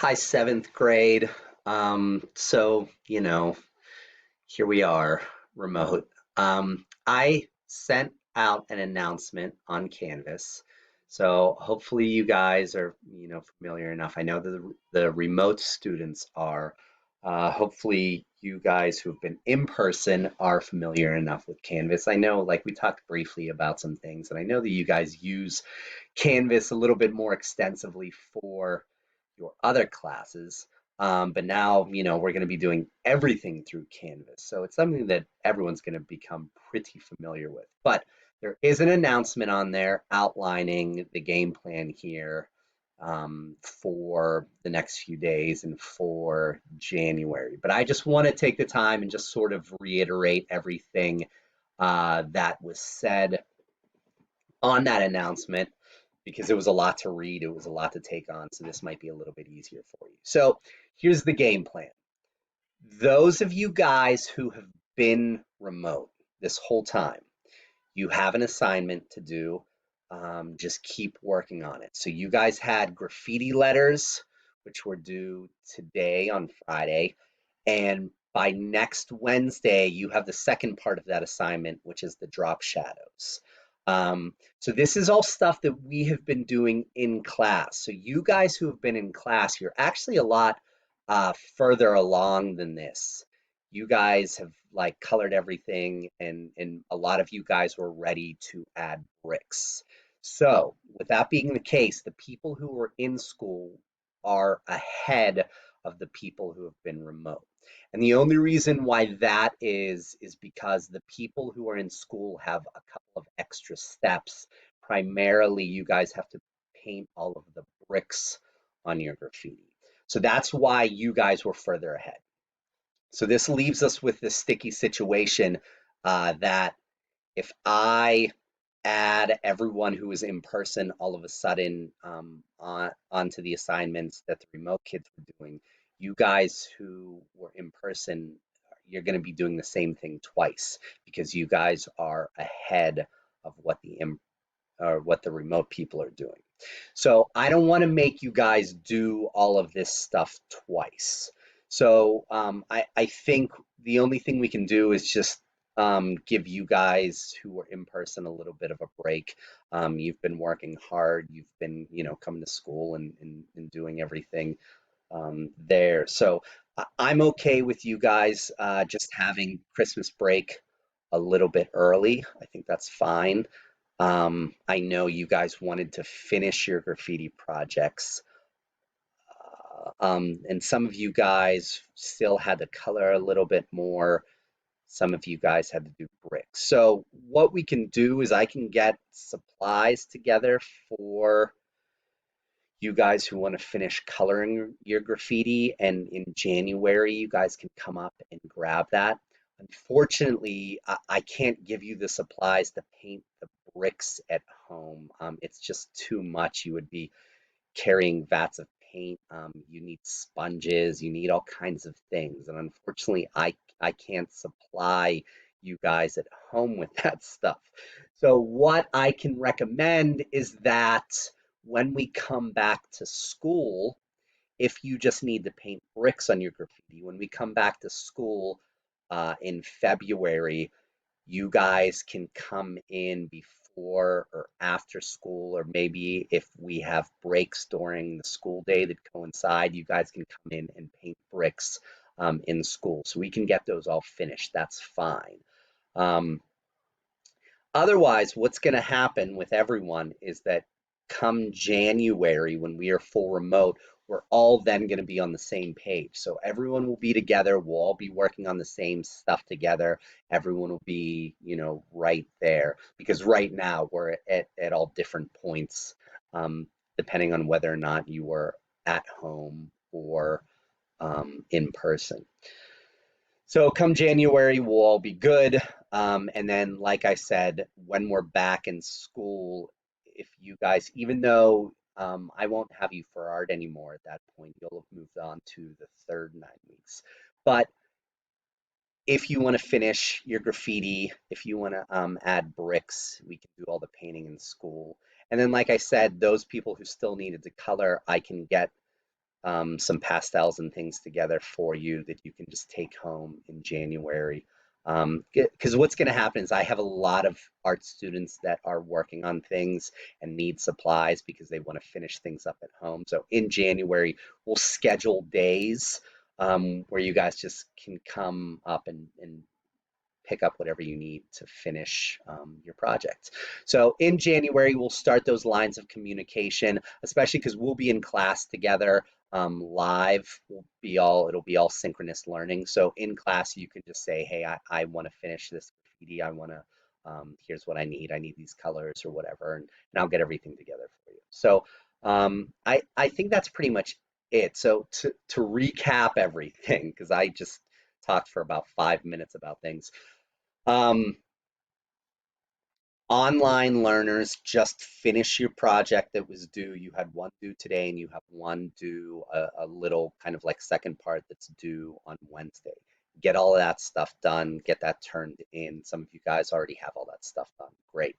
Hi, seventh grade. Here we are, remote. I sent out an announcement on Canvas. So hopefully you guys are, familiar enough. I know that the remote students are. Hopefully you guys who have been in person are familiar enough with Canvas. I know, like we talked briefly about some things, and I know that you guys use Canvas a little bit more extensively for your other classes. But now, we're going to be doing everything through Canvas. So it's something that everyone's going to become pretty familiar with. But there is an announcement on there outlining the game plan here for the next few days and for January. But I just want to take the time and just sort of reiterate everything that was said on that announcement because it was a lot to read, it was a lot to take on, so this might be a little bit easier for you. So here's the game plan. Those of you guys who have been remote this whole time, you have an assignment to do. Just keep working on it. So you guys had graffiti letters, which were due today on Friday, and by next Wednesday, you have the second part of that assignment, which is the drop shadows. So this is all stuff that we have been doing in class. So you guys who have been in class, you're actually a lot further along than this. You guys have like colored everything, and a lot of you guys were ready to add bricks. So with that being the case, the people who were in school are ahead of the people who have been remote. And the only reason why that is because the people who are in school have a couple of extra steps. Primarily, you guys have to paint all of the bricks on your graffiti. So that's why you guys were further ahead. So this leaves us with this sticky situation that if I add everyone who is in person all of a sudden onto the assignments that the remote kids were doing, you guys who were in person, you're going to be doing the same thing twice because you guys are ahead of what the remote people are doing. So I don't want to make you guys do all of this stuff twice. So I think the only thing we can do is just give you guys who are in person a little bit of a break. You've been working hard. You've been, coming to school and doing everything there. So I'm okay with you guys just having Christmas break a little bit early. I think that's fine. I know you guys wanted to finish your graffiti projects, and some of you guys still had to color a little bit more. Some of you guys had to do bricks. So what we can do is I can get supplies together for you guys who want to finish coloring your graffiti, and in January you guys can come up and grab that. Unfortunately, I can't give you the supplies to paint the bricks at home. It's just too much. You would be carrying vats of paint. You need sponges. You need all kinds of things. And unfortunately, I can't supply you guys at home with that stuff. So what I can recommend is that when we come back to school, if you just need to paint bricks on your graffiti, when we come back to school in February, you guys can come in before or after school, or maybe if we have breaks during the school day that coincide, you guys can come in and paint bricks in school. So we can get those all finished. That's fine. Um, Otherwise, what's going to happen with everyone is that come January, when we are full remote, we're all then going to be on the same page. So everyone will be together. We'll all be working on the same stuff together. Everyone will be, right there. Because right now we're at all different points, depending on whether or not you were at home or in person. So come January, we'll all be good. And then, like I said, when we're back in school, if you guys, even though I won't have you for art anymore at that point, you'll have moved on to the third 9 weeks. But if you want to finish your graffiti, if you want to add bricks, we can do all the painting in school. And then, like I said, those people who still needed to color, I can get some pastels and things together for you that you can just take home in January. Because what's going to happen is I have a lot of art students that are working on things and need supplies because they want to finish things up at home. So in January, we'll schedule days where you guys just can come up and pick up whatever you need to finish your project. So in January, we'll start those lines of communication, especially because we'll be in class together live. It'll be all synchronous learning. So in class, you can just say, hey, I want to finish this graffiti. I want to, here's what I need. I need these colors or whatever, and I'll get everything together for you. So I think that's pretty much it. So to recap everything, because I just talked for about 5 minutes about things. Um, Online learners, just finish your project that was due. You had one due today, and you have one due, a little kind of like second part that's due on Wednesday. Get all of that stuff done, get that turned in. Some of you guys already have all that stuff done. Great.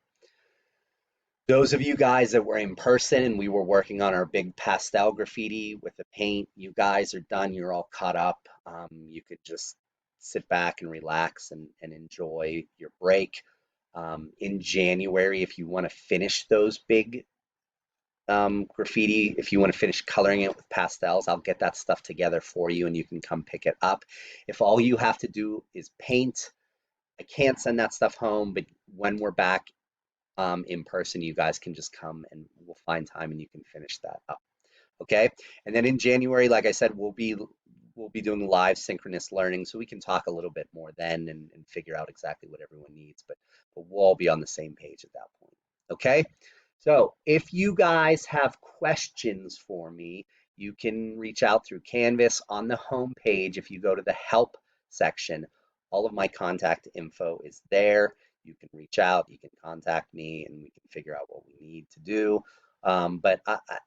Those of you guys that were in person and we were working on our big pastel graffiti with the paint, you guys are done. You're all caught up. You could just sit back and relax and enjoy your break. In January, if you want to finish those big graffiti, if you want to finish coloring it with pastels, I'll get that stuff together for you and you can come pick it up. If all you have to do is paint, I can't send that stuff home, but when we're back in person, you guys can just come and we'll find time and you can finish that up. Okay. And then in January, like I said, we'll be doing live synchronous learning, so we can talk a little bit more then and figure out exactly what everyone needs, but we'll all be on the same page at that point. Okay. So if you guys have questions for me, you can reach out through Canvas on the home page. If you go to the help section, all of my contact info is there. You can reach out, you can contact me, and we can figure out what we need to do. But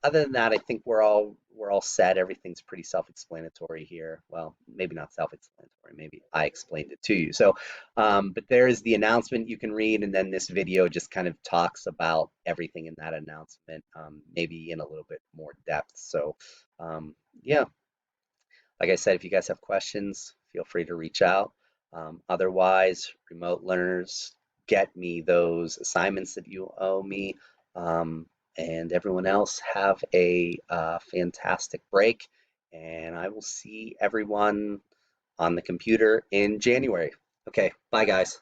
other than that, I think we're all set. Everything's pretty self-explanatory here. Well, maybe not self-explanatory. Maybe I explained it to you. So, but there is the announcement you can read, and then this video just kind of talks about everything in that announcement, maybe in a little bit more depth. So, yeah, like I said, if you guys have questions, feel free to reach out. Otherwise, remote learners, get me those assignments that you owe me. Um, and everyone else, have a fantastic break. And I will see everyone on the computer in January. Okay, bye guys.